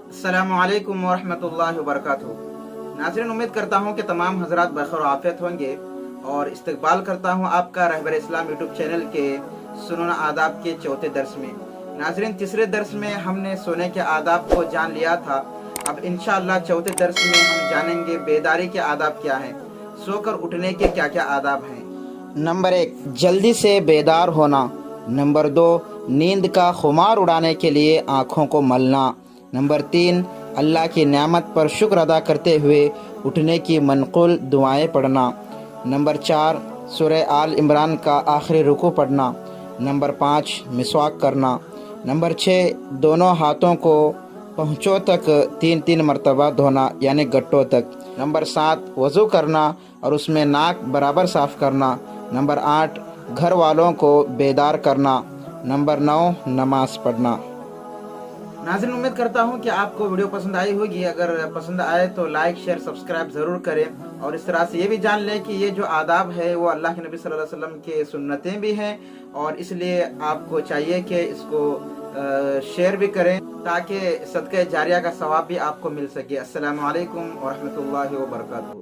अस्सलामुअलैकुम वरहमतुल्लाहि वबरकातुहू। नाज़रीन, उम्मीद करता हूँ कि तमाम हजरात बखैर आफियत होंगे और इस्तकबाल करता हूँ आपका रहबर इस्लाम यूट्यूब चैनल के सुनन आदाब के चौथे दर्स में। नाज़रीन, तीसरे दर्स में हमने सोने के आदाब को जान लिया था। अब इंशाअल्लाह चौथे दर्स में हम जानेंगे बेदारी के आदाब क्या हैं, सोकर उठने के क्या क्या आदाब हैं। नंबर 1, जल्दी से बेदार होना। नंबर 2, नींद का खुमार उड़ाने के लिए आँखों को मलना। नंबर 3, अल्लाह की नेमत पर शुक्र अदा करते हुए उठने की मनक़ूल दुआएं पढ़ना। नंबर 4, सूरह आल इमरान का आखिरी रुकू पढ़ना। नंबर 5, मिसवाक करना। नंबर 6, दोनों हाथों को पहुँचों तक 3-3 मरतबा धोना, यानी गट्टों तक। नंबर 7, वज़ू करना और उसमें नाक बराबर साफ़ करना। नंबर 8, घर वालों को बेदार करना। नंबर 9, नमाज पढ़ना। नाज़रीन, उम्मीद करता हूँ कि आपको वीडियो पसंद आई होगी। अगर पसंद आए तो लाइक शेयर सब्सक्राइब ज़रूर करें और इस तरह से ये भी जान लें कि ये जो आदाब है वो अल्लाह के नबी सल्लल्लाहु अलैहि वसल्लम के सुन्नतें भी हैं और इसलिए आपको चाहिए कि इसको शेयर भी करें ताकि सदक़े जारिया का सवाब भी आपको मिल सके। अस्सलामु अलैकुम वरहमतुल्लाहि वबरकातुहू।